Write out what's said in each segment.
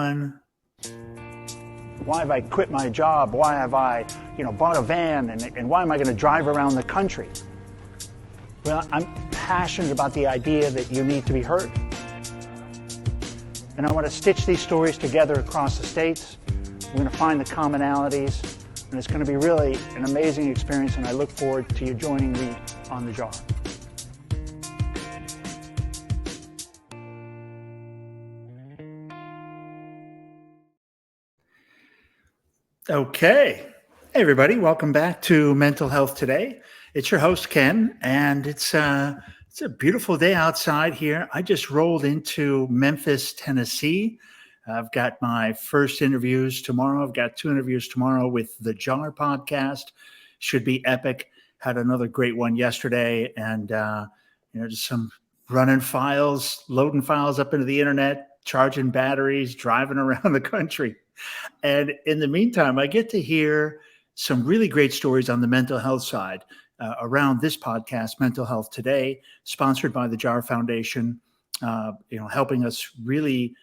everyone. Why have I quit my job? Why have I, bought a van? And why am I going to drive around the country? Well, I'm passionate about the idea that you need to be heard. And I want to stitch these stories together across the states. We're going to find the commonalities. And it's going to be really an amazing experience. And I look forward to you joining me on the jar. Okay. Hey, everybody. Welcome back to Mental Health Today. It's your host, Ken, and it's a beautiful day outside here. I just rolled into Memphis, Tennessee. I've got my first interviews tomorrow. I've got 2 interviews tomorrow with the Jar podcast. Should be epic. Had another great one yesterday, and just some running files, loading files up into the internet, charging batteries, driving around the country. And in the meantime, I get to hear some really great stories on the mental health side around this podcast, Mental Health Today, sponsored by the Jar Foundation, helping us really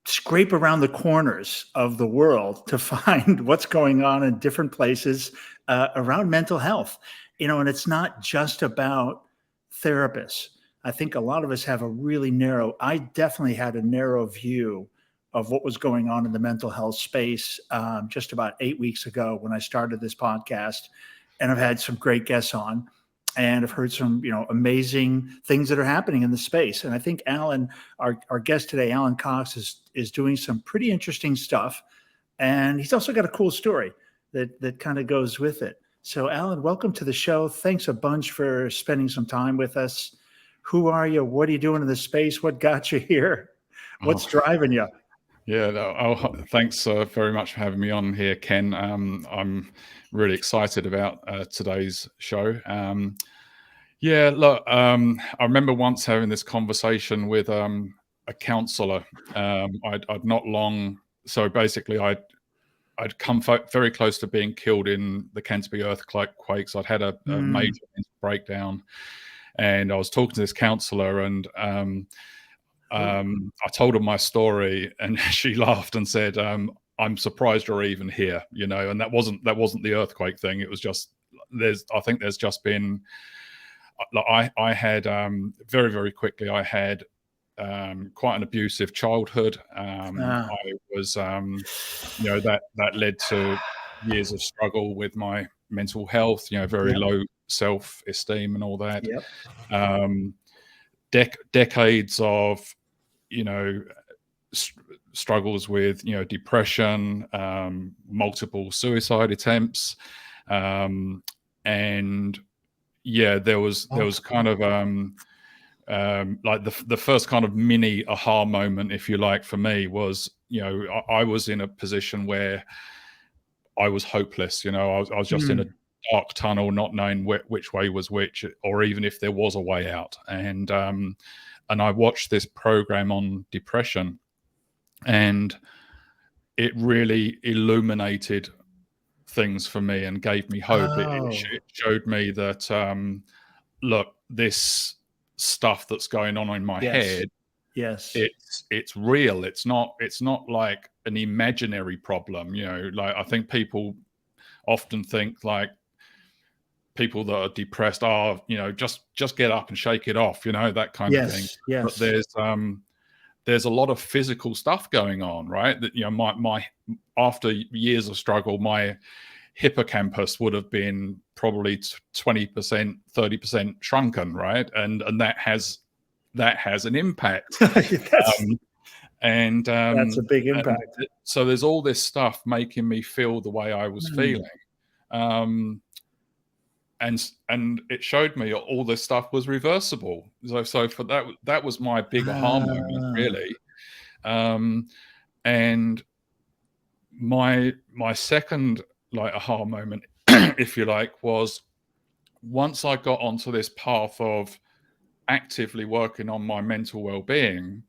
scrape around the corners of the world to find what's going on in different places around mental health. And it's not just about therapists. I think a lot of us have I definitely had a narrow view of what was going on in the mental health space just about 8 weeks ago when I started this podcast. And I've had some great guests on, and I've heard some, amazing things that are happening in the space. And I think Alan, our guest today, Alan Cox, is doing some pretty interesting stuff. And he's also got a cool story that kind of goes with it. So Alan, welcome to the show. Thanks a bunch for spending some time with us. Who are you? What are you doing in this space? What got you here? What's driving you? Yeah, thanks very much for having me on here, Ken. I'm really excited about today's show. I remember once having this conversation with a counsellor. I'd not long, so basically I'd come very close to being killed in the Canterbury earthquakes. I'd had a major breakdown. And I was talking to this counsellor, and I told her my story, and she laughed and said, "I'm surprised you're even here." And that wasn't the earthquake thing. It was just I think there's just been. I had very, very quickly. I had quite an abusive childhood. I was, that led to years of struggle with my mental health. Very low self-esteem and all that. Decades of struggles with depression, multiple suicide attempts, and there was kind of like the first kind of mini aha moment, if you like, for me was I was in a position where I was hopeless. I was just in a dark tunnel, not knowing which way was which, or even if there was a way out. And I watched this program on depression, and it really illuminated things for me and gave me hope. It showed me that look, this stuff that's going on in my head, it's real. It's not like an imaginary problem. Like I think people often think like people that are depressed are, just get up and shake it off, that kind of thing. But there's a lot of physical stuff going on, right? That, my after years of struggle, my hippocampus would have been probably 20%, 30% shrunken, right? And that has an impact. And that's a big impact. So there's all this stuff making me feel the way I was feeling. And it showed me all this stuff was reversible. So for that was my big aha moment, really. And my second aha moment, if you like, was once I got onto this path of actively working on my mental well-being,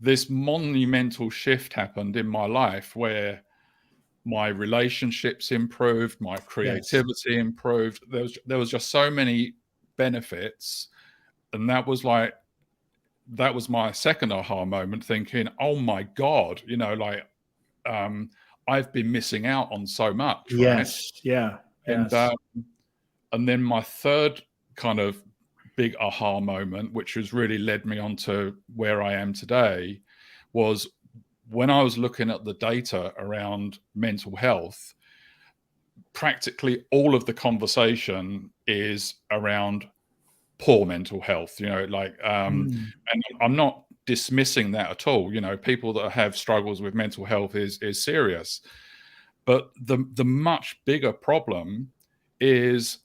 this monumental shift happened in my life where my relationships improved, my creativity improved. There was just so many benefits, and that was like that was my second aha moment, thinking, oh my God, I've been missing out on so much, right? Yes. Yeah. And Yes. and then my third kind of big aha moment, which has really led me on to where I am today, was when I was looking at the data around mental health. Practically all of the conversation is around poor mental health, Mm. and I'm not dismissing that at all. People that have struggles with mental health is serious, but the much bigger problem is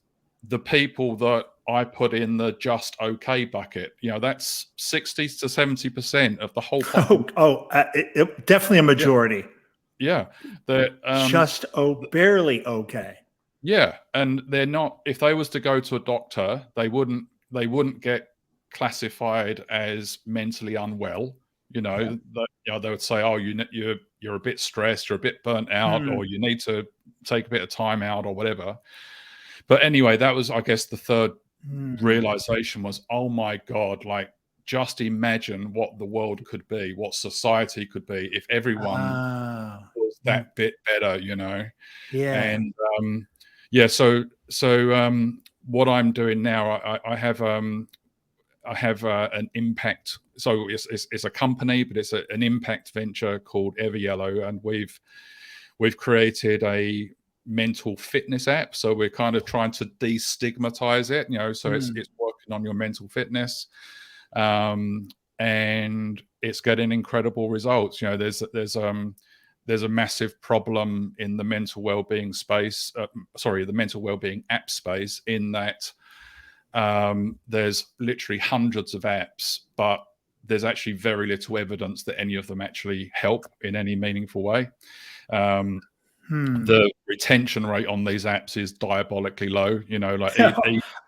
the people that I put in the just okay bucket. That's 60 to 70% of the whole population. Definitely a Yeah, majority. yeah. That Just barely okay. Yeah, and they're not. If they was to go to a doctor, they wouldn't get classified as mentally unwell. Yeah. They would say, "Oh, you're a bit stressed, you're a bit burnt out, Hmm. or you need to take a bit of time out, or whatever." But anyway, that was, I guess, the third Hmm. realization was, "Oh my God!" Like, just imagine what the world could be, what society could be if everyone Ah. was Mm. that bit better, Yeah. and yeah, what I'm doing now, I have an impact. So it's a company, but it's an impact venture called EverYellow, and we've created a mental fitness app. So we're kind of trying to destigmatize it, so it's Hmm. working on your mental fitness, um, and it's getting incredible results. There's a massive problem in the mental well-being space. The mental well-being app space, in that there's literally hundreds of apps, but there's actually very little evidence that any of them actually help in any meaningful way. Um, Hmm. the retention rate on these apps is diabolically low.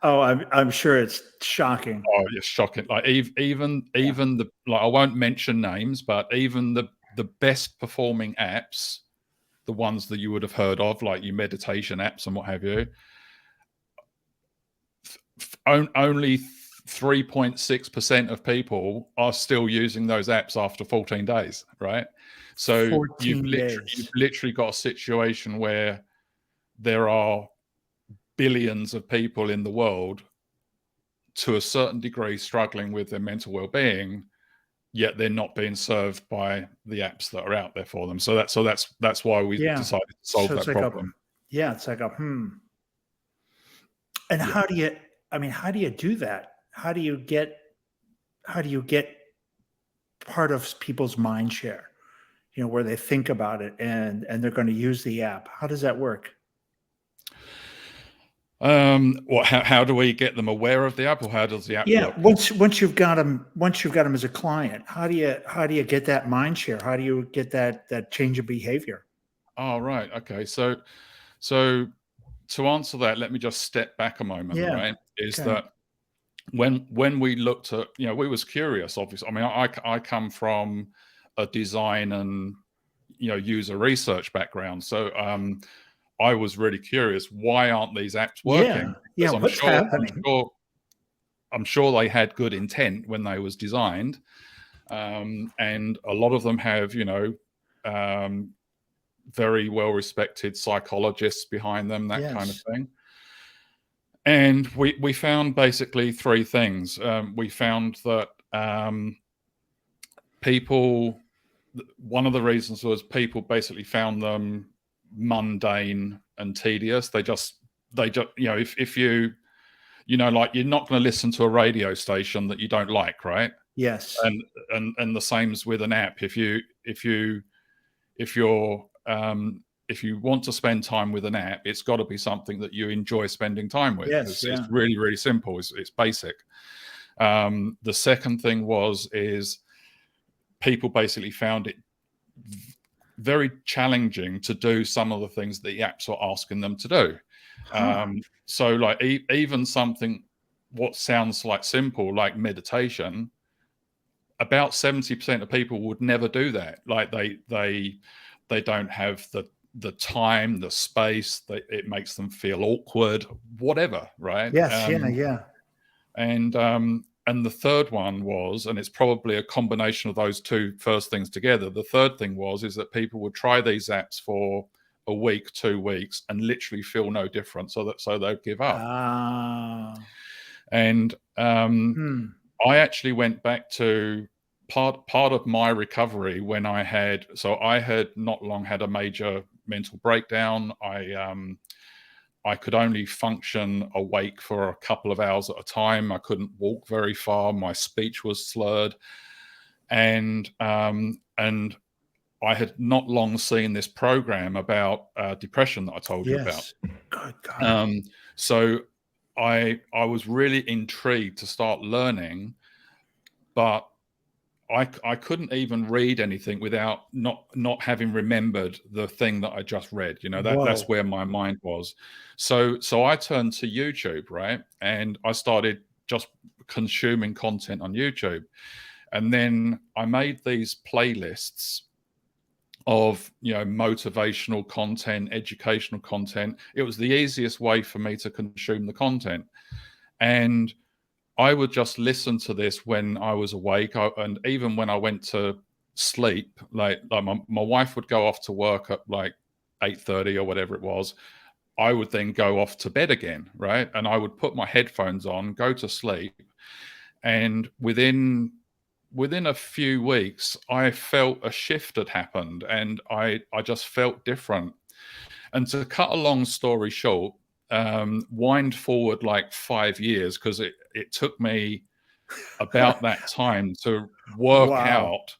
Oh, I'm sure it's shocking. Oh, it's shocking. Like, Yeah. even the, like, I won't mention names, but even the best performing apps, the ones that you would have heard of, like your meditation apps and what have you, only 3.6% of people are still using those apps after 14 days, right? So you've 14 days. literally got a situation where there are billions of people in the world, to a certain degree, struggling with their mental well-being, yet they're not being served by the apps that are out there for them. That's why we Yeah. decided to solve So it's that like problem. it's like And Yeah. how do you do that? How do you get part of people's mind share, where they think about it and they're going to use the app? How does that work? How do we get them aware of the app, or how does the app Yeah, work? once you've got them as a client, how do you get that mind share? How do you get that change of behavior? Oh, right. Okay. So to answer that, let me just step back a moment, Yeah. right? Is Okay. that when we looked at, we was curious, obviously. I mean, I come from a design and, user research background. So I was really curious, why aren't these apps Yeah. working? Yeah. Because What's happening? I'm sure they had good intent when they was designed. And a lot of them have, um, very well respected psychologists behind them, that kind of Yes. thing. And we found basically three things. We found that people, one of the reasons was people basically found them mundane and tedious. They just, if like, you're not going to listen to a radio station that you don't like, right? Yes. And the same's with an app. If you're if you want to spend time with an app, it's got to be something that you enjoy spending time with. Yes. It's Yeah. really, really simple. It's basic. The second thing is people basically found it very challenging to do some of the things that the apps are asking them to do. Huh. So, like, even something what sounds like simple, like meditation, about 70% of people would never do that. Like, they don't have the time, the space. It makes them feel awkward, whatever, right? Yes. Yeah. Yeah. And the third one was, and it's probably a combination of those two first things together. The third thing is that people would try these apps for a week, 2 weeks, and literally feel no difference, so they'd give up. And I actually went back to part of my recovery when I had not long had a major mental breakdown. I could only function awake for a couple of hours at a time. I couldn't walk very far. My speech was slurred, and I had not long seen this program about depression that I told you about. Good God. So I was really intrigued to start learning, but I couldn't even read anything without not having remembered the thing that I just read. That's where my mind was. So I turned to YouTube, right? And I started just consuming content on YouTube. And then I made these playlists of motivational content, educational content. It was the easiest way for me to consume the content. And I would just listen to this when I was awake, and even when I went to sleep. Like my wife would go off to work at like 8:30 or whatever it was. I would then go off to bed again, right? And I would put my headphones on, go to sleep, and within a few weeks, I felt a shift had happened, and I just felt different. And to cut a long story short, wind forward like 5 years, because it took me about that time to work out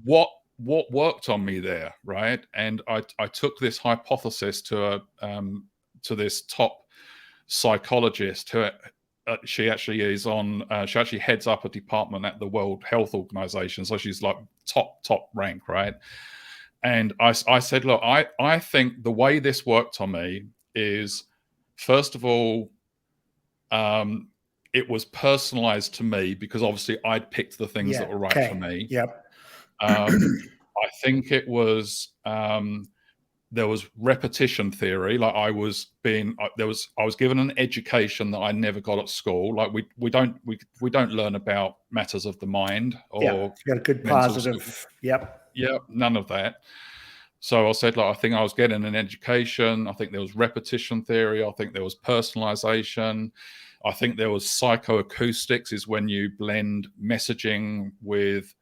what worked on me there, right? And I took this hypothesis to this top psychologist who she actually heads up a department at the World Health Organization, so she's like top rank, right? And I said, look, I think the way this worked on me is, first of all, it was personalized to me because obviously I'd picked the things that were right for me. Yep. I think it was there was repetition theory. Like I was given an education that I never got at school. Like we don't learn about matters of the mind or you got a good positive. None of that. So I said, like, I think I was getting an education. I think there was repetition theory. I think there was personalization. I think there was psychoacoustics, is when you blend messaging with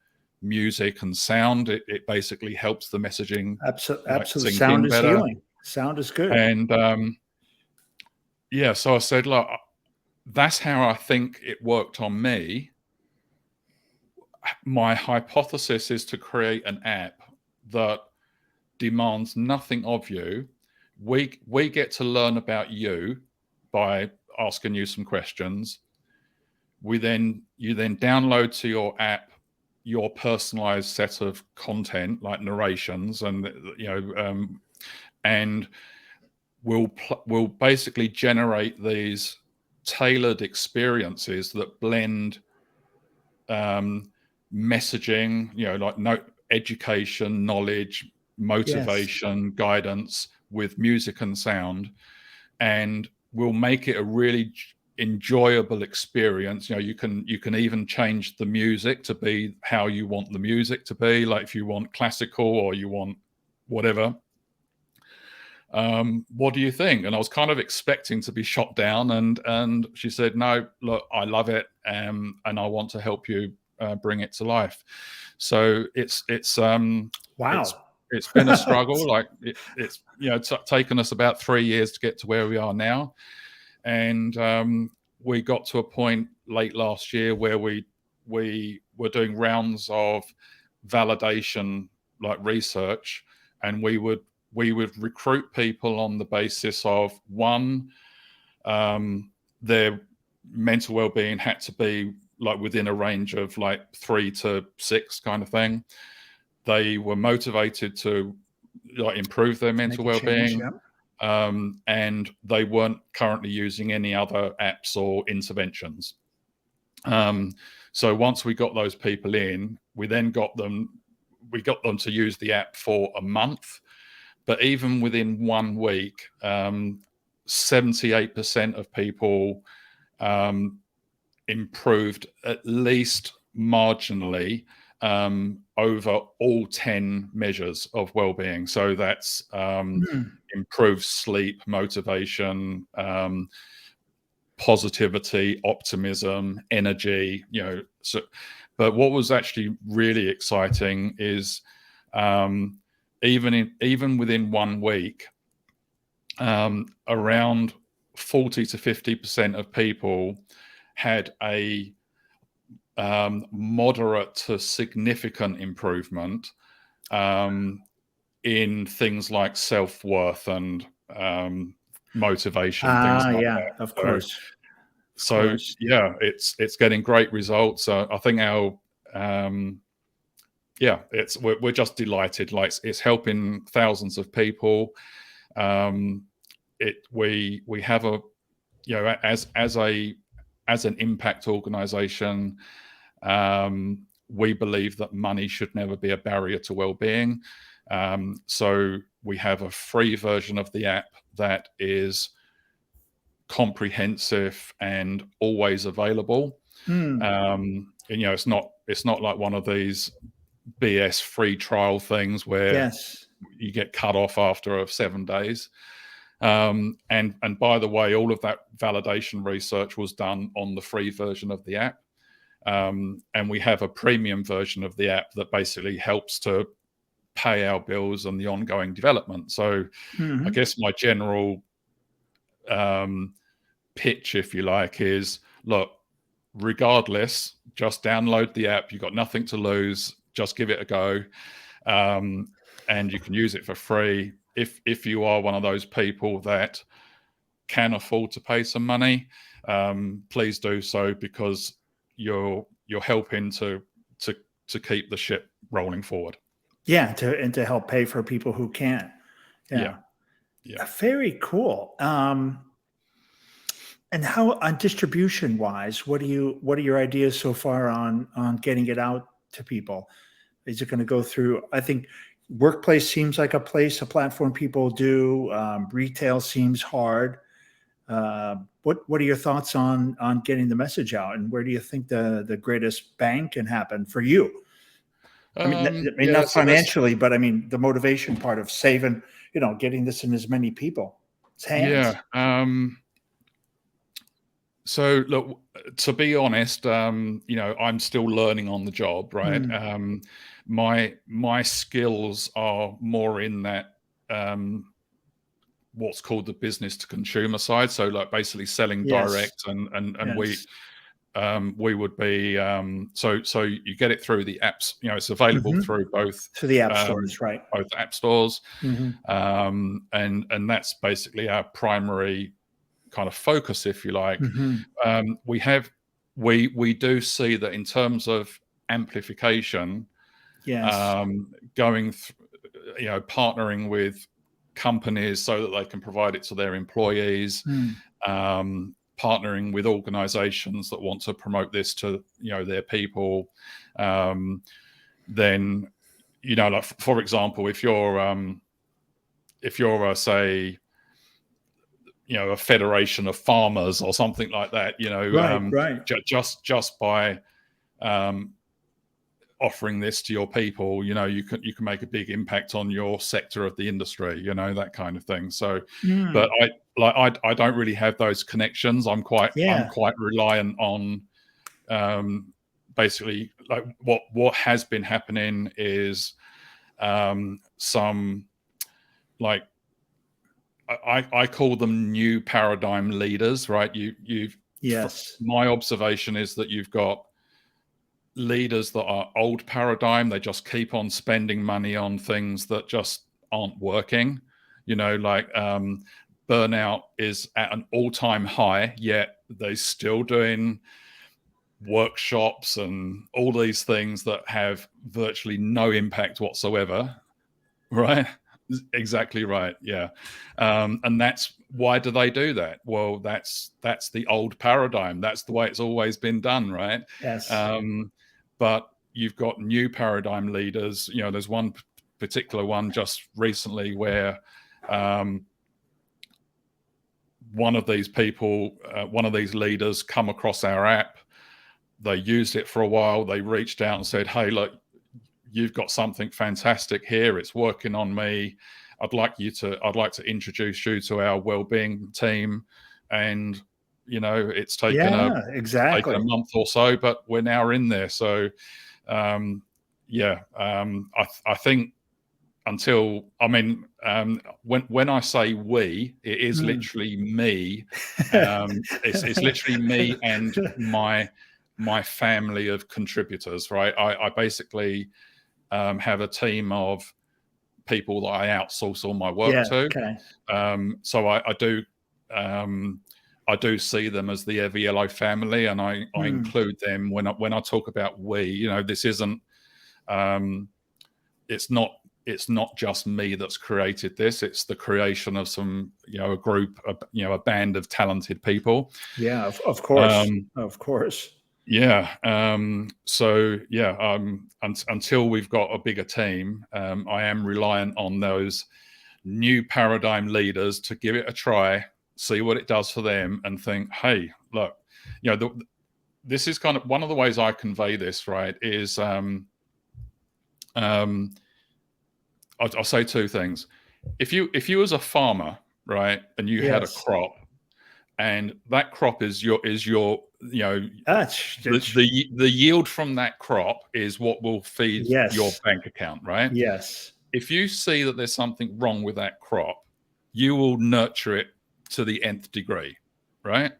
music and sound. It basically helps the messaging. Absolutely. Sound is better. Healing. Sound is good. And so I said, look, that's how I think it worked on me. My hypothesis is to create an app that demands nothing of you. We get to learn about you by asking you some questions. You then download to your app your personalized set of content, like narrations, and and we'll basically generate these tailored experiences that blend messaging, like education, knowledge, motivation, guidance with music and sound, and we'll make it a really enjoyable experience. You can even change the music to be how you want the music to be, like if you want classical or you want whatever. What do you think? And I was kind of expecting to be shot down, and she said, no, look, I love it, and I want to help you bring it to life. So it's wow. It's been a struggle. Like it's taken us about 3 years to get to where we are now. And we got to a point late last year where we were doing rounds of validation, like research, and we would recruit people on the basis of, one, their mental well-being had to be like within a range of like 3 to 6 kind of thing. They were motivated to like improve their mental well-being. And they weren't currently using any other apps or interventions. So once we got those people in, we got them to use the app for a month. But even within 1 week, 78% of people improved at least marginally over all 10 measures of well-being. So that's improved sleep, motivation, positivity, optimism, energy, so, but what was actually really exciting is even within 1 week, around 40 to 50% of people had a moderate to significant improvement in things like self-worth and motivation, things like that. Of course. So yeah, it's getting great results. I think our we're just delighted. Like, it's helping thousands of people. We have a, as an impact organization, we believe that money should never be a barrier to well-being. So we have a free version of the app that is comprehensive and always available. And it's not like one of these BS free trial things where you get cut off after 7 days. And by the way, all of that validation research was done on the free version of the app. And we have a premium version of the app that basically helps to pay our bills and the ongoing development. So I guess my general pitch, if you like, is, look, regardless, just download the app. You've got nothing to lose. Just give it a go. And you can use it for free. If you are one of those people that can afford to pay some money, please do so, because you're helping to keep the ship rolling forward. Yeah, to help pay for people who can't. Yeah. Very cool. And how, on distribution wise, what are your ideas so far on getting it out to people? Is it going to go through? I think workplace seems like a platform people do. Retail seems hard. What are your thoughts on getting the message out, and where do you think the greatest bang can happen for you? I mean, not financially, but I mean the motivation part of saving, getting this in as many people's hands. Yeah. So look, to be honest, I'm still learning on the job, right? My skills are more in that what's called the business to consumer side. So like basically selling direct, and we would be so you get it through the apps. It's available through both the app stores, right? Both app stores, and that's basically our primary kind of focus, if you like. We do see that in terms of amplification, going partnering with companies so that they can provide it to their employees, partnering with organizations that want to promote this to their people, then like, for example, if you're say a federation of farmers or something like that, just by offering this to your people, you can make a big impact on your sector of the industry, that kind of thing. So, but I don't really have those connections. I'm quite reliant on basically like what has been happening is some like I call them new paradigm leaders, right? My observation is that you've got leaders that are old paradigm. They just keep on spending money on things that just aren't working. Like burnout is at an all-time high, yet they're still doing workshops and all these things that have virtually no impact whatsoever, right? Exactly right. Yeah. And that's why do they do that? Well, that's the old paradigm. That's the way it's always been done, right? Yes. But you've got new paradigm leaders. There's one particular one just recently where one of these people, one of these leaders come across our app, they used it for a while. They reached out and said, hey, look, you've got something fantastic here. It's working on me. I'd like to introduce you to our wellbeing team. And, you know, it's taken a month or so, but we're now in there. So, I think when I say we, it is literally me. It's literally me and my family of contributors, right? I basically have a team of people that I outsource all my work to. Okay. So I do see them as the EverYellow family, and I include them when I talk about we. You know, this isn't. It's not just me that's created this. It's the creation of some, you know, a group, a band of talented people. Yeah, of course, of course. Yeah. Until we've got a bigger team, I am reliant on those new paradigm leaders to give it a try, see what it does for them, and think, hey, look, you know, this is kind of one of the ways I convey this, right? Is I'll say two things. If you as a farmer, right, and you had a crop, and that crop is your you know, the yield from that crop is what will feed your bank account, right? Yes. If you see that there's something wrong with that crop, you will nurture it to the nth degree, right?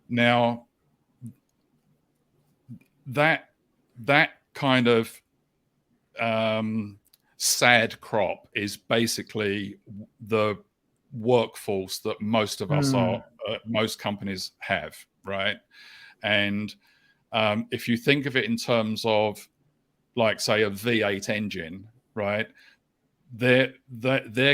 Now, that kind of sad crop is basically the workforce that most of us are, most companies have, right? And if you think of it in terms of, like, say, a V8 engine, right? Their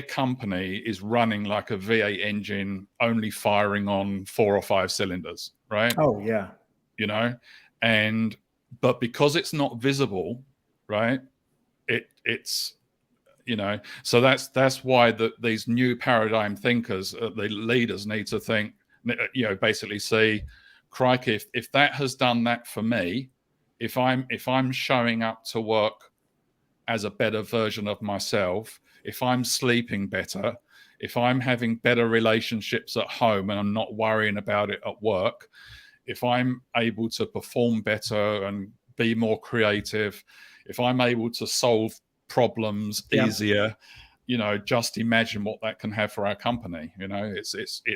company is running like a V8 engine, only firing on 4 or 5 cylinders, right? Oh yeah. You know, but because it's not visible, right? It's you know, so that's why these new paradigm thinkers, the leaders, need to think, you know, basically say, crikey, if that has done that for me, if I'm showing up to work as a better version of myself, if I'm sleeping better, if I'm having better relationships at home and I'm not worrying about it at work, if I'm able to perform better and be more creative, if I'm able to solve problems easier, you know, just imagine what that can have for our company. You know, it's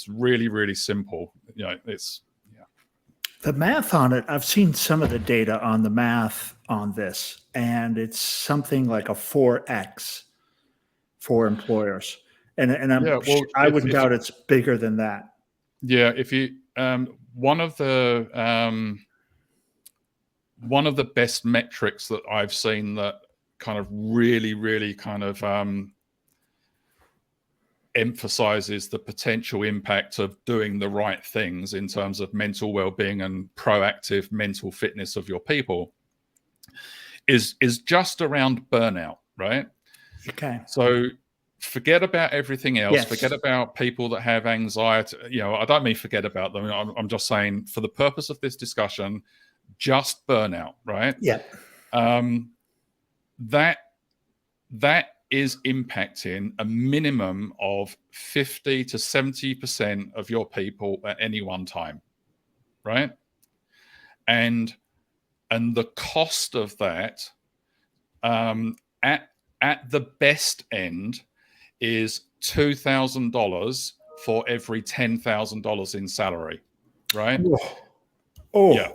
really, really simple. You know, the math on it. I've seen some of the data on the math on this, and it's something like a 4x for employers. And I wouldn't doubt it's bigger than that. Yeah, if you one of the best metrics that I've seen that kind of really kind of emphasizes the potential impact of doing the right things in terms of mental well-being and proactive mental fitness of your people is just around burnout, right? Okay. So forget about everything else. Forget about people that have anxiety. You know, I don't mean forget about them. I'm just saying, for the purpose of this discussion, just burnout, right? Yeah. That is impacting a minimum of 50 to 70% of your people at any one time, right? And the cost of that at the best end is $2,000 for every $10,000 in salary, right? Oh, yeah.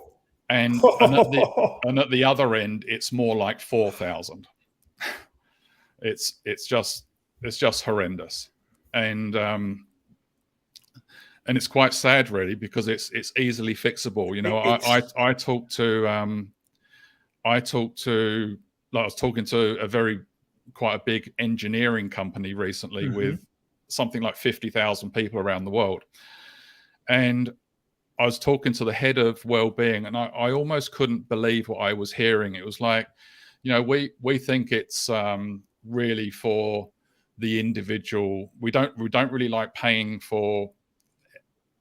And at the other end, it's more like 4,000. It's just horrendous, and it's quite sad, really, because it's easily fixable. You know, I talk to I was talking to quite a big engineering company recently with something like 50,000 people around the world, and I was talking to the head of well-being, and I almost couldn't believe what I was hearing. It was like, you know, we think it's really for the individual. We don't really like paying for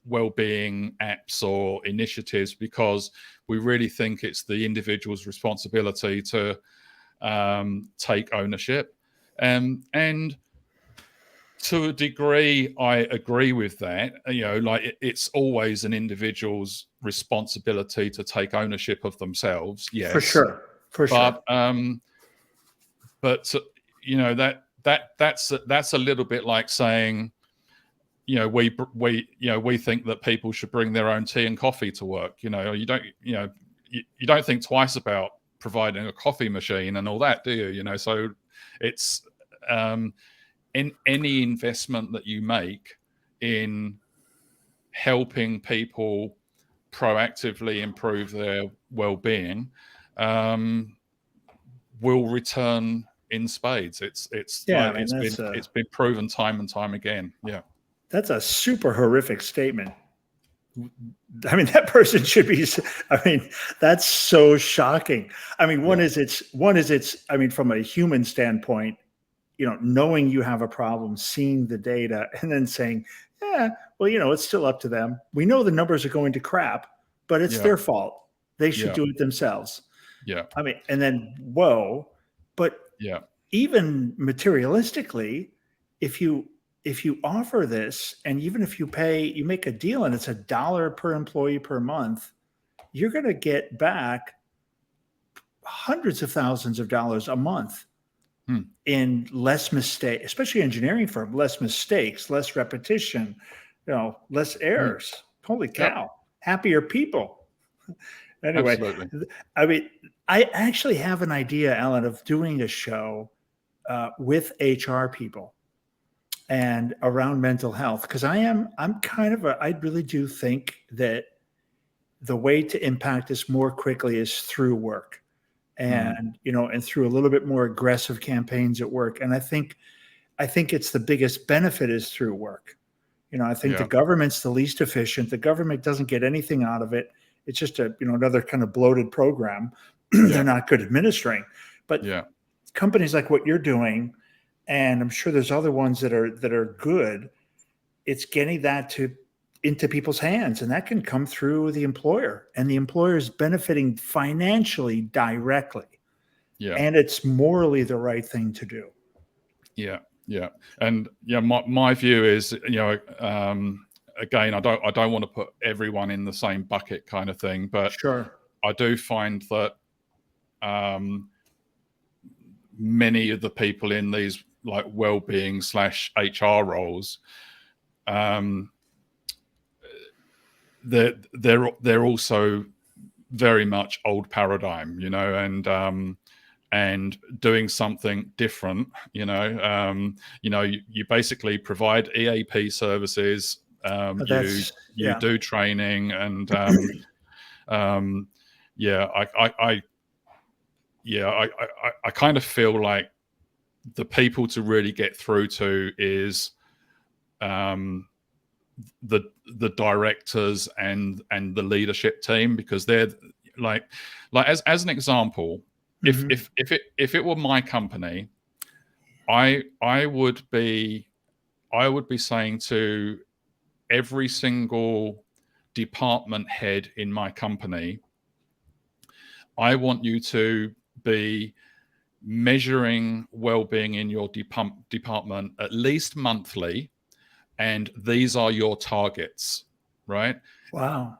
well-being apps or initiatives because we really think it's the individual's responsibility to take ownership. And to a degree, I agree with that. Like it's always an individual's responsibility to take ownership of themselves. Yes, For sure. For sure. But that's a little bit like saying, we think that people should bring their own tea and coffee to work. You don't think twice about providing a coffee machine and all that, do you? So it's in any investment that you make in helping people proactively improve their well-being will return in spades. It's been proven time and time again. Yeah. That's a super horrific statement. I mean, that person should be, that's so shocking. I mean, one is from a human standpoint, knowing you have a problem, seeing the data and then saying, yeah, well, it's still up to them. We know the numbers are going to crap, but it's their fault. They should do it themselves. Yeah. I mean, and then, whoa, but even materialistically, if you offer this, and even if you make a deal and it's $1 per employee per month, you're going to get back hundreds of thousands of dollars a month in less mistakes, especially engineering firm, less mistakes, less repetition, less errors. Holy cow. Happier people. Anyway, absolutely. I mean, I actually have an idea, Alan, of doing a show with HR people and around mental health, because I really do think that the way to impact this more quickly is through work, and and through a little bit more aggressive campaigns at work. And I think it's the biggest benefit is through work. I think the government's the least efficient. The government doesn't get anything out of it. It's just another kind of bloated program. They're not good administering. But companies like what you're doing, and I'm sure there's other ones that are good, it's getting that into people's hands, and that can come through the employer, and the employer is benefiting financially directly. Yeah. And it's morally the right thing to do. Yeah. Yeah. And my view is, again, I don't want to put everyone in the same bucket kind of thing, but sure, I do find that many of the people in these like well-being / HR roles, they're also very much old paradigm, and doing something different, you basically provide EAP services, you do training, and I kind of feel like the people to really get through to is the directors and the leadership team, because they're like as an example, if it were my company, I would be saying to every single department head in my company, I want you to be measuring well-being in your department at least monthly, and these are your targets, right? Wow.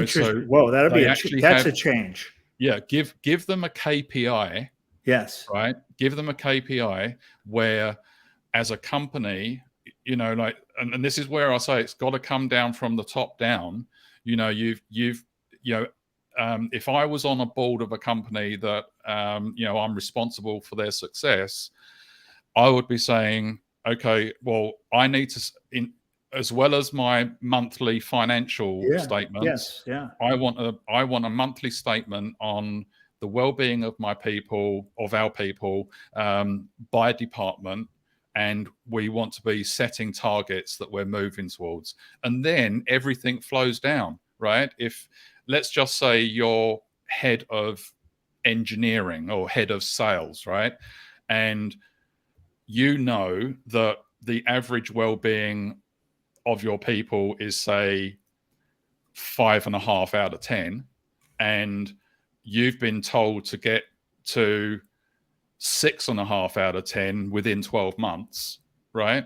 So whoa, that's a change. Yeah, give them a KPI. Yes. Right. Give them a KPI where, as a company, and this is where I say it's got to come down from the top down. If I was on a board of a company that I'm responsible for their success, I would be saying, okay, well, I need to, as well as my monthly financial statements, I want a monthly statement on the well-being of my people, of our people, by department, and we want to be setting targets that we're moving towards, and then everything flows down, right? If let's just say you're head of engineering or head of sales, right, and that the average well-being of your people is, say, 5.5 out of 10, and you've been told to get to 6.5 out of 10 within 12 months, right?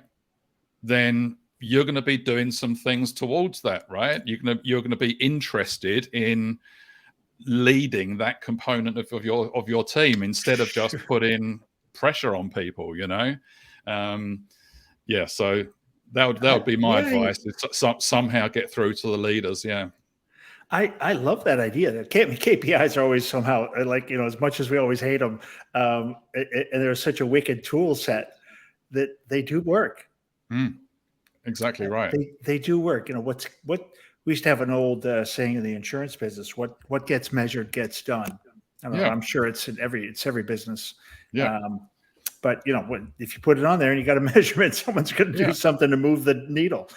Then you're going to be doing some things towards that, right? You're going to be interested in leading that component of your team instead of just putting pressure on people, so that would be my advice, is somehow get through to the leaders. I love that idea. That KPIs are always somehow, like, as much as we always hate them, and they're such a wicked tool set, that they do work. Exactly right. They do work. What we used to have an old saying in the insurance business: what gets measured gets done. I'm sure it's every business. Yeah. But if you put it on there and you got a measurement, someone's going to do something to move the needle.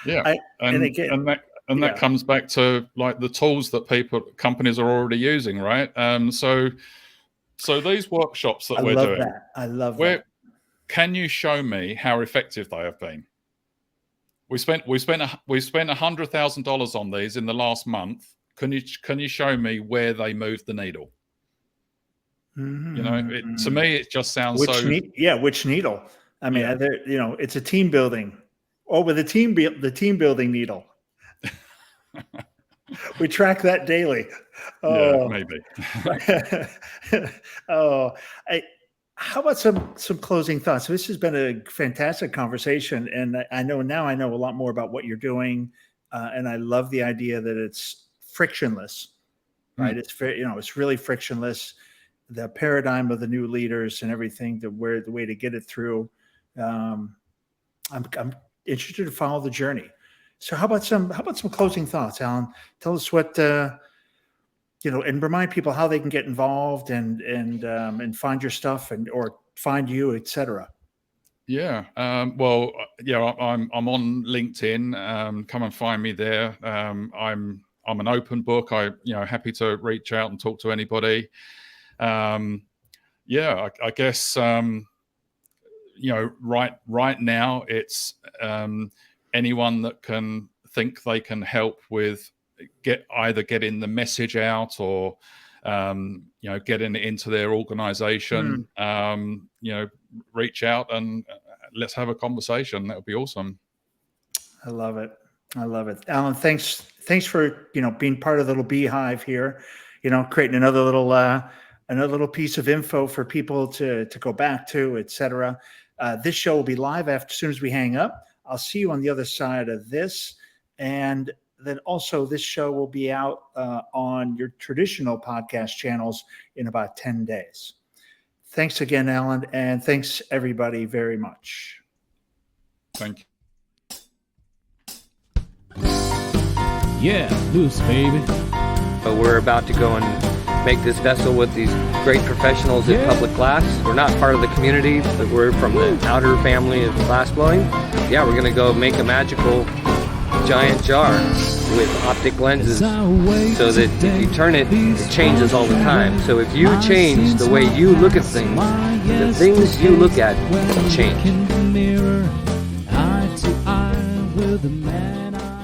Yeah. That comes back to like the tools that companies are already using, right? So these workshops that we're doing, I love that. Can you show me how effective they have been? We spent $100,000 on these in the last month. Can you show me where they moved the needle? Mm-hmm. To me, it just sounds which needle? I mean, it's a team building. Oh, with the team building needle. We track that daily. Yeah, maybe. How about some closing thoughts? This has been a fantastic conversation, and I know a lot more about what you're doing, and I love the idea that it's frictionless, right? It's it's really frictionless. The paradigm of the new leaders and everything, the way to get it through. I'm interested to follow the journey. So how about some closing thoughts, Alan? Tell us what and remind people how they can get involved and find your stuff or find you, etc. Yeah. I'm on LinkedIn. Come and find me there. I'm an open book. Happy to reach out and talk to anybody. I guess right now it's anyone that can think they can help with getting the message out or getting it into their organization. Reach out and let's have a conversation. That would be awesome. I love it. Alan, thanks for being part of the little beehive here, creating another little piece of info for people to go back to, etc. This show will be live as soon as we hang up. I'll see you on the other side of this. And then also this show will be out on your traditional podcast channels in about 10 days. Thanks again, Alan. And thanks everybody very much. Thank you. Yeah, loose, baby. We're about to go and make this vessel with these great professionals in public glass. We're not part of the community, but we're from the outer family of glass blowing. Yeah, we're gonna go make a magical giant jar with optic lenses so that if you turn it, it changes all the time. So if you change the way you look at things, the things you look at change. Eye to eye with a man.